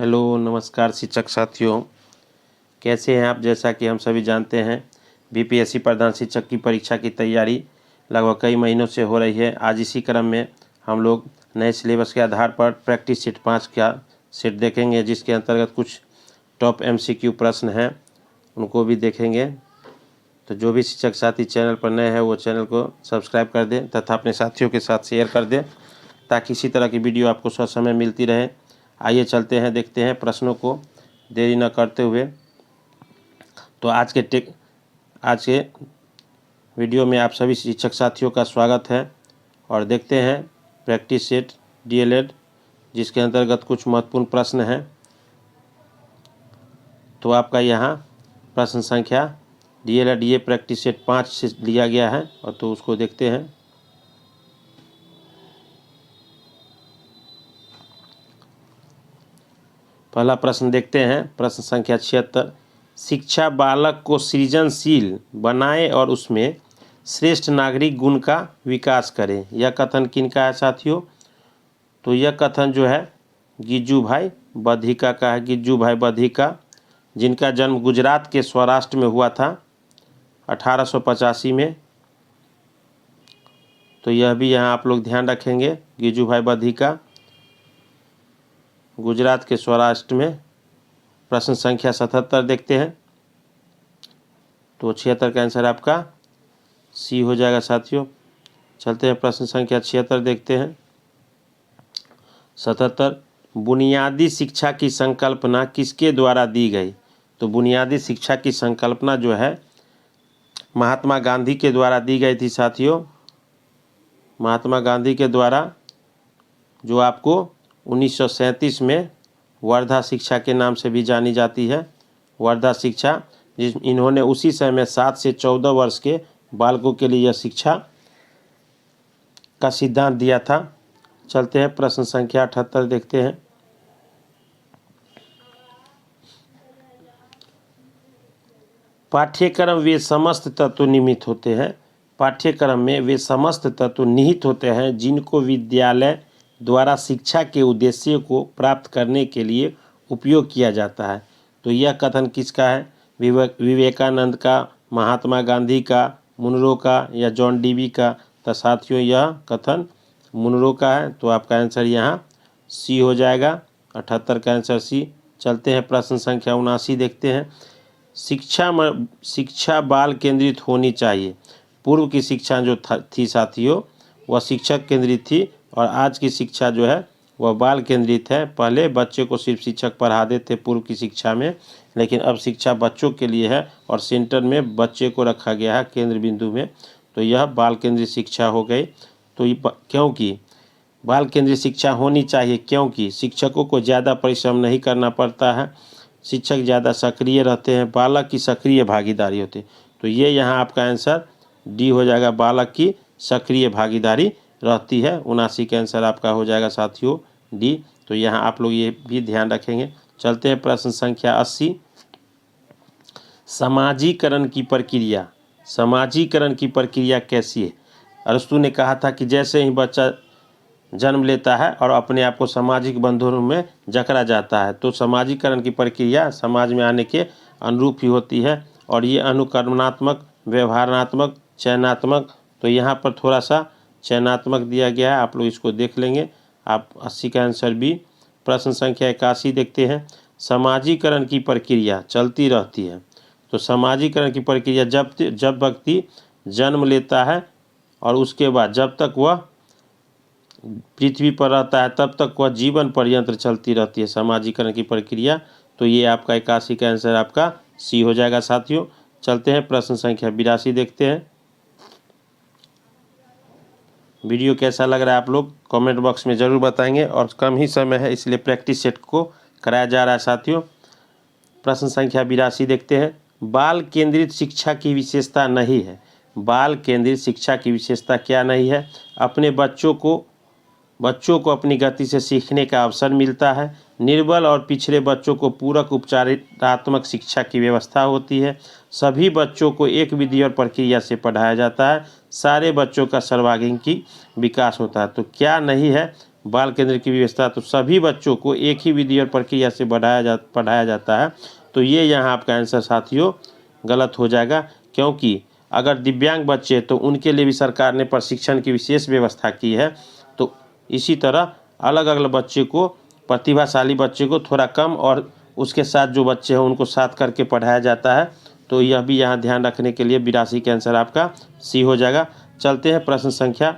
Hello नमस्कार शिक्षक साथियों, कैसे हैं आप। जैसा कि हम सभी जानते हैं बीपीएससी प्रधान शिक्षक की परीक्षा की तैयारी लगभग कई महीनों से हो रही है। आज इसी क्रम में हम लोग नए सिलेबस के आधार पर प्रैक्टिस सेट 5 का सेट देखेंगे, जिसके अंतर्गत कुछ टॉप एमसीक्यू प्रश्न हैं उनको भी देखेंगे। तो जो भी शिक्षक साथी चैनल पर नए हैं वो चैनल को सब्सक्राइब कर दें तथा अपने साथियों के साथ शेयर कर दें, ताकि इसी तरह की वीडियो आपको ससमय मिलती रहे। आइए चलते हैं, देखते हैं प्रश्नों को देरी न करते हुए। तो आज के वीडियो में आप सभी शिक्षक साथियों का स्वागत है और देखते हैं प्रैक्टिस सेट डीएलएड, जिसके अंतर्गत कुछ महत्वपूर्ण प्रश्न हैं। तो आपका यहाँ प्रश्न संख्या डीएलएड ये प्रैक्टिस सेट 5 से लिया गया है, और तो उसको देखते हैं। पहला प्रश्न देखते हैं, प्रश्न संख्या 76। शिक्षा बालक को सृजनशील बनाए और उसमें श्रेष्ठ नागरिक गुण का विकास करे। यह कथन किनका है साथियों? तो यह कथन जो है गिज्जू भाई बधिका का है। गिज्जू भाई बधिका, जिनका जन्म गुजरात के सौराष्ट्र में हुआ था 1885 में। तो यह भी यहाँ आप लोग ध्यान रखेंगे, गिज्जू भाई बधिका गुजरात के सौराष्ट्र में। प्रश्न संख्या 77 देखते हैं। तो 76 का आंसर आपका सी हो जाएगा साथियों। चलते हैं प्रश्न संख्या 76 देखते हैं। 77, बुनियादी शिक्षा की संकल्पना किसके द्वारा दी गई? तो बुनियादी शिक्षा की संकल्पना जो है महात्मा गांधी के द्वारा दी गई थी साथियों। महात्मा गांधी के द्वारा, जो आपको 1937 में वर्धा शिक्षा के नाम से भी जानी जाती है। वर्धा शिक्षा, इन्होंने उसी समय 7 से 14 वर्ष के बालकों के लिए यह शिक्षा का सिद्धांत दिया था। चलते हैं प्रश्न संख्या 78 देखते हैं। पाठ्यक्रम वे समस्त तत्व निहित होते हैं। पाठ्यक्रम में वे समस्त तत्व निहित होते हैं जिनको विद्यालय द्वारा शिक्षा के उद्देश्य को प्राप्त करने के लिए उपयोग किया जाता है। तो यह कथन किसका है? विवेकानंद का, महात्मा गांधी का, मुनरो का या जॉन डीवी का? तो साथियों यह कथन मुनरो का है। तो आपका आंसर यहाँ सी हो जाएगा, 78 का आंसर सी। चलते हैं प्रश्न संख्या 79 देखते हैं। शिक्षा बाल केंद्रित होनी चाहिए। पूर्व की शिक्षा जो थी साथियों वह शिक्षक केंद्रित थी, और आज की शिक्षा जो है वह बाल केंद्रित है। पहले बच्चे को सिर्फ शिक्षक पढ़ाते थे पूर्व की शिक्षा में, लेकिन अब शिक्षा बच्चों के लिए है और सेंटर में बच्चे को रखा गया है केंद्र बिंदु में। तो यह बाल केंद्रित शिक्षा हो गई। तो क्योंकि बाल केंद्रित शिक्षा होनी चाहिए, क्योंकि शिक्षकों को ज़्यादा परिश्रम नहीं करना पड़ता है, शिक्षक ज़्यादा सक्रिय रहते हैं, बालक की सक्रिय भागीदारी होती है। तो ये यहाँ आपका आंसर डी हो जाएगा, बालक की सक्रिय भागीदारी रहती है। 79 का आंसर आपका हो जाएगा साथियों डी। तो यहाँ आप लोग ये भी ध्यान रखेंगे। चलते हैं प्रश्न संख्या 80। समाजीकरण की प्रक्रिया। समाजीकरण की प्रक्रिया कैसी है? अरस्तु ने कहा था कि जैसे ही बच्चा जन्म लेता है और अपने आप को सामाजिक बंधनों में जकड़ा जाता है, तो समाजीकरण की प्रक्रिया समाज में आने के अनुरूप ही होती है, और ये अनुकरणात्मक, व्यवहारात्मक, चयनात्मक। तो यहाँ पर थोड़ा सा चयनात्मक दिया गया है, आप लोग इसको देख लेंगे। आप 80 का आंसर बी। प्रश्न संख्या 81 देखते हैं। समाजीकरण की प्रक्रिया चलती रहती है। तो समाजीकरण की प्रक्रिया जब व्यक्ति जन्म लेता है और उसके बाद जब तक वह पृथ्वी पर रहता है तब तक वह जीवन पर्यंत चलती रहती है समाजीकरण की प्रक्रिया। तो ये आपका 81 का आंसर आपका सी हो जाएगा साथियों। चलते हैं प्रश्न संख्या 82 देखते हैं। वीडियो कैसा लग रहा है आप लोग कमेंट बॉक्स में ज़रूर बताएंगे, और कम ही समय है इसलिए प्रैक्टिस सेट को कराया जा रहा है साथियों। प्रश्न संख्या 82 देखते हैं। बाल केंद्रित शिक्षा की विशेषता नहीं है। बाल केंद्रित शिक्षा की विशेषता क्या नहीं है? अपने बच्चों को अपनी गति से सीखने का अवसर मिलता है। निर्बल और पिछड़े बच्चों को पूरक उपचारात्मक शिक्षा की व्यवस्था होती है। सभी बच्चों को एक विधि और प्रक्रिया से पढ़ाया जाता है। सारे बच्चों का सर्वांगीण विकास होता है। तो क्या नहीं है? बाल केंद्र की व्यवस्था, तो सभी बच्चों को एक ही विधि और प्रक्रिया से पढ़ाया जाता है। तो ये यहाँ आपका आंसर साथियों गलत हो जाएगा, क्योंकि अगर दिव्यांग बच्चे तो उनके लिए भी सरकार ने प्रशिक्षण की विशेष व्यवस्था की है। तो इसी तरह अलग अलग बच्चे को, प्रतिभाशाली बच्चे को थोड़ा कम और उसके साथ जो बच्चे हैं उनको साथ करके पढ़ाया जाता है। तो यह भी यहाँ ध्यान रखने के लिए 82 का आंसर आपका सी हो जाएगा। चलते हैं प्रश्न संख्या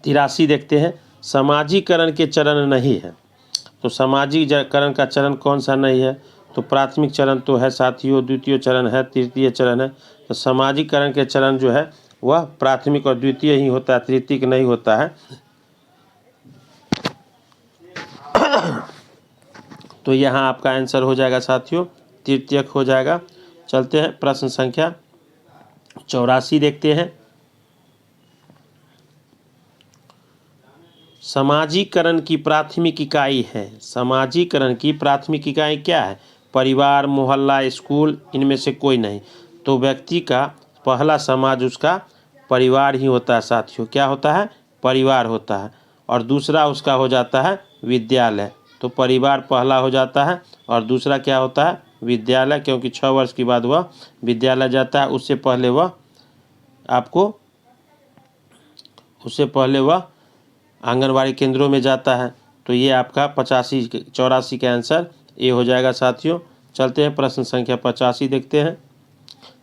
83 देखते हैं। समाजीकरण के चरण नहीं है, तो समाजीकरण का चरण कौन सा नहीं है? तो प्राथमिक चरण तो है साथियों, द्वितीय चरण है, तृतीय चरण है। तो समाजीकरण के चरण जो है वह प्राथमिक और द्वितीय ही होता है, तृतीय नहीं होता है। तो यहाँ आपका आंसर हो जाएगा साथियों तृतीयक हो जाएगा। चलते हैं प्रश्न संख्या 84 देखते हैं। समाजीकरण की प्राथमिक इकाई है, समाजीकरण की प्राथमिक इकाई क्या है? परिवार, मोहल्ला, स्कूल, इनमें से कोई नहीं। तो व्यक्ति का पहला समाज उसका परिवार ही होता है साथियों। क्या होता है? परिवार होता है। और दूसरा उसका हो जाता है विद्यालय। तो परिवार पहला हो जाता है और दूसरा क्या होता है? विद्यालय, क्योंकि 6 वर्ष के बाद वह विद्यालय जाता है। उससे पहले वह आंगनवाड़ी केंद्रों में जाता है। तो ये आपका 84 का आंसर ए हो जाएगा साथियों। चलते हैं प्रश्न संख्या 85 देखते हैं।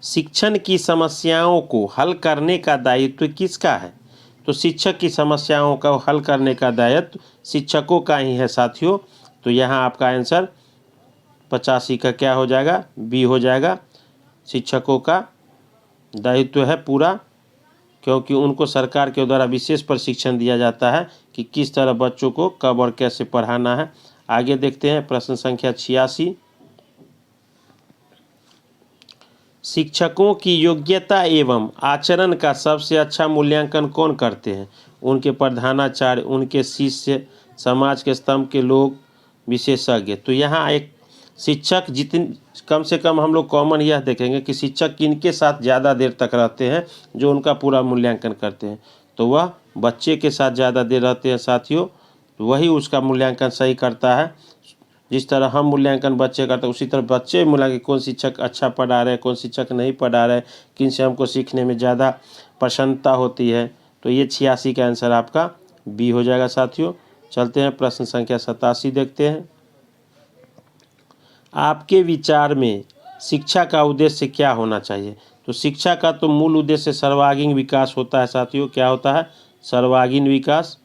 शिक्षण की समस्याओं को हल करने का दायित्व किसका है? तो शिक्षक की समस्याओं को हल करने का दायित्व शिक्षकों का ही है साथियों। तो यहाँ आपका आंसर 85 का क्या हो जाएगा? बी हो जाएगा। शिक्षकों का दायित्व है पूरा, क्योंकि उनको सरकार के द्वारा विशेष प्रशिक्षण दिया जाता है कि किस तरह बच्चों को कब और कैसे पढ़ाना है। आगे देखते हैं प्रश्न संख्या 86। शिक्षकों की योग्यता एवं आचरण का सबसे अच्छा मूल्यांकन कौन करते हैं? उनके प्रधानाचार्य, उनके शिष्य, समाज के स्तंभ के लोग, विशेषज्ञ। तो यहाँ एक शिक्षक कम से कम हम लोग कॉमन यह देखेंगे कि शिक्षक किनके साथ ज़्यादा देर तक रहते हैं जो उनका पूरा मूल्यांकन करते हैं। तो वह बच्चे के साथ ज़्यादा देर रहते हैं साथियों, वही उसका मूल्यांकन सही करता है। जिस तरह हम मूल्यांकन बच्चे करते हैं उसी तरह बच्चे मूल्यांकन, कौन शिक्षक अच्छा पढ़ा रहे, कौन शिक्षक नहीं पढ़ा रहे, किन से हमको सीखने में ज़्यादा प्रसन्नता होती है। तो ये 86 का आंसर आपका बी हो जाएगा साथियों। चलते हैं प्रश्न संख्या 87 देखते हैं। आपके विचार में शिक्षा का उद्देश्य क्या होना चाहिए? तो शिक्षा का तो मूल उद्देश्य सर्वांगीण विकास होता है साथियों। क्या होता है? सर्वांगीण विकास।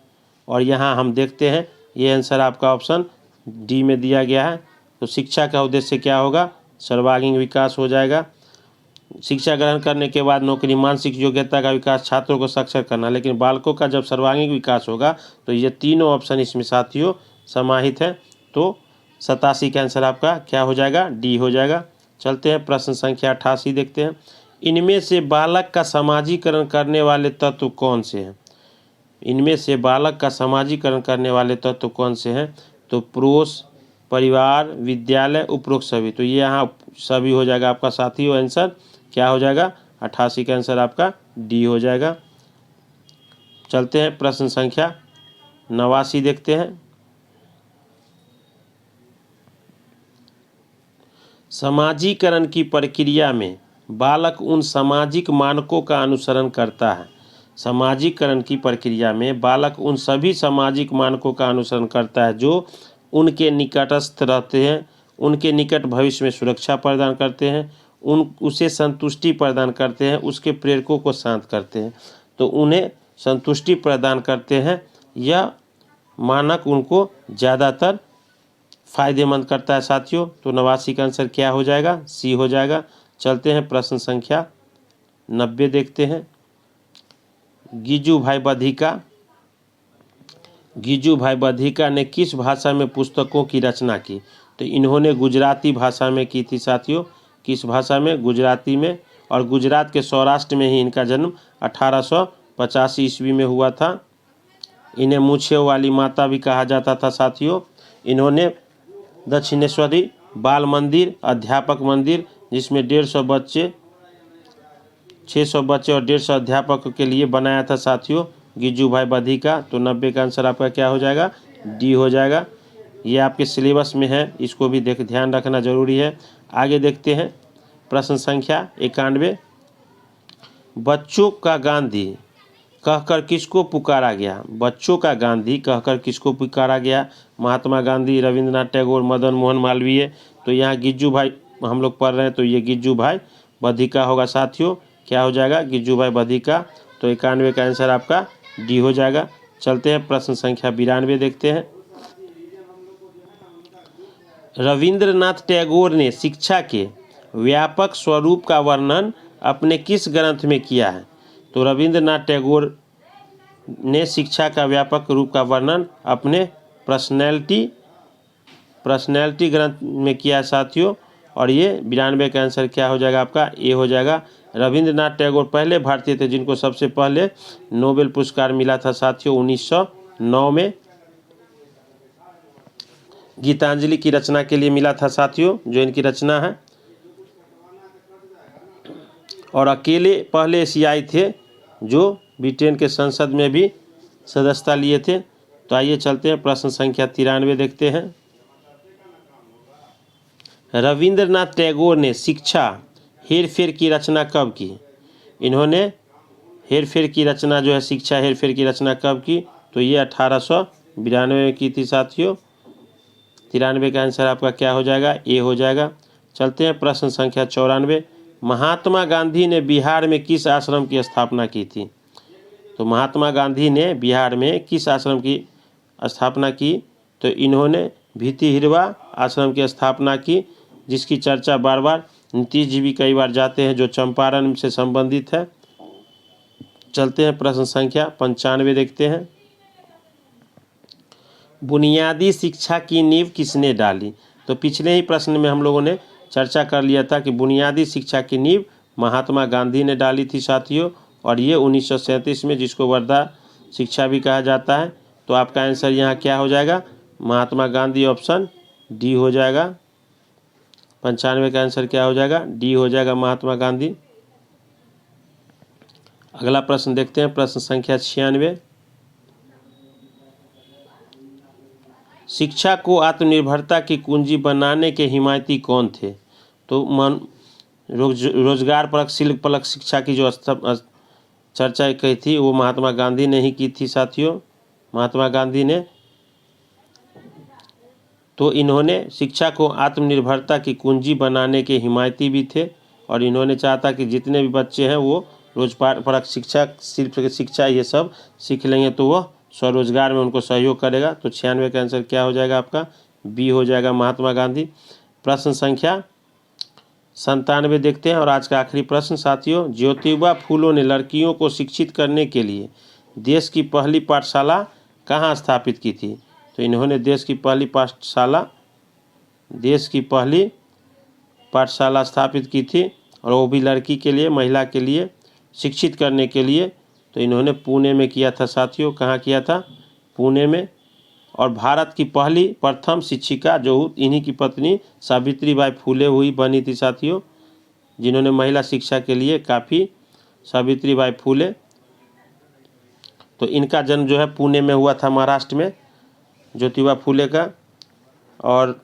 और यहाँ हम देखते हैं ये आंसर आपका ऑप्शन डी में दिया गया है। तो शिक्षा का उद्देश्य क्या होगा? सर्वांगीण विकास हो जाएगा। शिक्षा ग्रहण करने के बाद नौकरी, मानसिक योग्यता का विकास, छात्रों को साक्षर करना। लेकिन बालकों का जब सर्वांगीण विकास होगा तो ये तीनों ऑप्शन इसमें साथियों समाहित है। तो 87 का आंसर आपका क्या हो जाएगा? डी हो जाएगा। चलते हैं प्रश्न संख्या 88 देखते हैं। इनमें से बालक का समाजीकरण करने वाले तत्व कौन से हैं? इनमें से बालक का समाजीकरण करने वाले तत्व कौन से हैं? तो पड़ोस, परिवार, विद्यालय, उपरोक्त सभी। तो ये यहाँ सभी हो जाएगा आपका साथियों आंसर क्या हो जाएगा? 88 का आंसर आपका डी हो जाएगा। चलते हैं प्रश्न संख्या 89 देखते हैं। समाजीकरण की प्रक्रिया में बालक उन सामाजिक मानकों का अनुसरण करता है। समाजीकरण की प्रक्रिया में बालक उन सभी सामाजिक मानकों का अनुसरण करता है जो उनके निकटस्थ रहते हैं, उनके निकट भविष्य में सुरक्षा प्रदान करते हैं, उसे संतुष्टि प्रदान करते हैं, उसके प्रेरकों को शांत करते हैं। तो उन्हें संतुष्टि प्रदान करते हैं, यह मानक उनको ज़्यादातर फायदेमंद करता है साथियों। तो 89 का आंसर क्या हो जाएगा? सी हो जाएगा। चलते हैं प्रश्न संख्या 90 देखते हैं। गिजू भाई बधिका ने किस भाषा में पुस्तकों की रचना की? तो इन्होंने गुजराती भाषा में की थी साथियों। किस भाषा में? गुजराती में। और गुजरात के सौराष्ट्र में ही इनका जन्म 1885 ईस्वी में हुआ था। इन्हें मूछों वाली माता भी कहा जाता था साथियों। इन्होंने दक्षिणेश्वरी बाल मंदिर, अध्यापक मंदिर, जिसमें 150 बच्चे, 600 बच्चे और 150 अध्यापकों के लिए बनाया था साथियों। गिज्जू भाई बधिका, तो 90 का आंसर आपका क्या हो जाएगा, डी हो जाएगा। ये आपके सिलेबस में है, इसको भी ध्यान रखना जरूरी है। आगे देखते हैं प्रश्न संख्या 91। बच्चों का गांधी कहकर किसको पुकारा गया? बच्चों का गांधी कहकर किसको पुकारा गया? महात्मा गांधी, रविंद्रनाथ टैगोर, मदन मोहन मालवीय। तो यहाँ गिज्जू भाई हम लोग पढ़ रहे हैं, तो ये गिज्जू भाई बधिका होगा साथियों। क्या हो जाएगा, गिज्जू भाई बधिका। तो 91 का आंसर आपका डी हो जाएगा। चलते हैं प्रश्न संख्या 92 देखते हैं। रविंद्रनाथ टैगोर ने शिक्षा के व्यापक स्वरूप का वर्णन अपने किस ग्रंथ में किया है? तो रविंद्रनाथ टैगोर ने शिक्षा का व्यापक रूप का वर्णन अपने पर्सनैलिटी ग्रंथ में किया है साथियों। और ये 92 का आंसर क्या हो जाएगा आपका, ए हो जाएगा। रविंद्रनाथ टैगोर पहले भारतीय थे जिनको सबसे पहले नोबेल पुरस्कार मिला था साथियों 1909 में। गीतांजलि की रचना के लिए मिला था साथियों, जो इनकी रचना है। और अकेले पहले एशियाई थे जो ब्रिटेन के संसद में भी सदस्यता लिए थे। तो आइए चलते हैं प्रश्न संख्या 93 देखते हैं। रविंद्रनाथ टैगोर ने शिक्षा हेरफेर की रचना कब की? इन्होंने हेरफेर की रचना जो है, शिक्षा हेरफेर की रचना कब की? तो ये 1892 में की थी साथियों। 93 का आंसर आपका क्या हो जाएगा, ए हो जाएगा। चलते हैं प्रश्न संख्या 94। महात्मा गांधी ने बिहार में किस आश्रम की स्थापना की थी? तो महात्मा गांधी ने बिहार में किस आश्रम की स्थापना की? तो इन्होंने भीतिहिरवा आश्रम की स्थापना की, जिसकी चर्चा बार बार नीतीश जी भी कई बार जाते हैं, जो चंपारण से संबंधित है। चलते हैं प्रश्न संख्या 95 देखते हैं। बुनियादी शिक्षा की नींव किसने डाली? तो पिछले ही प्रश्न में हम लोगों ने चर्चा कर लिया था कि बुनियादी शिक्षा की नींव महात्मा गांधी ने डाली थी साथियों। और ये 1937 में, जिसको वर्धा शिक्षा भी कहा जाता है। तो आपका आंसर यहाँ क्या हो जाएगा, महात्मा गांधी, ऑप्शन डी हो जाएगा। 95 का आंसर क्या हो जाएगा, डी हो जाएगा, महात्मा गांधी। अगला प्रश्न देखते हैं प्रश्न संख्या 96। शिक्षा को आत्मनिर्भरता की कुंजी बनाने के हिमायती कौन थे? तो रोजगार परक शिल्प परक शिक्षा की जो चर्चा की थी वो महात्मा गांधी ने ही की थी साथियों, महात्मा गांधी ने। तो इन्होंने शिक्षा को आत्मनिर्भरता की कुंजी बनाने के हिमायती भी थे। और इन्होंने चाहा था कि जितने भी बच्चे हैं वो रोजगार परक शिक्षा, शिल्प की शिक्षा ये सब सीख लेंगे तो वह स्वरोजगार में उनको सहयोग करेगा। तो 96 का आंसर क्या हो जाएगा आपका, बी हो जाएगा, महात्मा गांधी। प्रश्न संख्या 97 देखते हैं और आज का आखिरी प्रश्न साथियों। ज्योतिबा फूले ने लड़कियों को शिक्षित करने के लिए देश की पहली पाठशाला कहाँ स्थापित की थी? तो इन्होंने देश की पहली पाठशाला स्थापित की थी, और वो भी लड़की के लिए, महिला के लिए शिक्षित करने के लिए। तो इन्होंने पुणे में किया था साथियों। कहाँ किया था, पुणे में। और भारत की प्रथम शिक्षिका जो इन्हीं की पत्नी सावित्रीबाई फूले हुई बनी थी साथियों, जिन्होंने महिला शिक्षा के लिए काफ़ी, सावित्रीबाई फूले। तो इनका जन्म जो है पुणे में हुआ था, महाराष्ट्र में, ज्योतिबा फूले का। और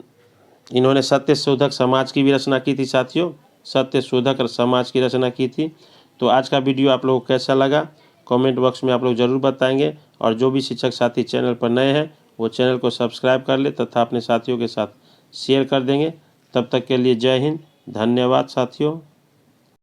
इन्होंने सत्यशोधक समाज की भी रचना की थी साथियों, सत्यशोधक समाज की रचना की थी। तो आज का वीडियो आप लोगों को कैसा लगा कमेंट बॉक्स में आप लोग ज़रूर बताएंगे। और जो भी शिक्षक साथी चैनल पर नए हैं वो चैनल को सब्सक्राइब कर ले तथा अपने साथियों के साथ शेयर कर देंगे। तब तक के लिए जय हिंद, धन्यवाद साथियों।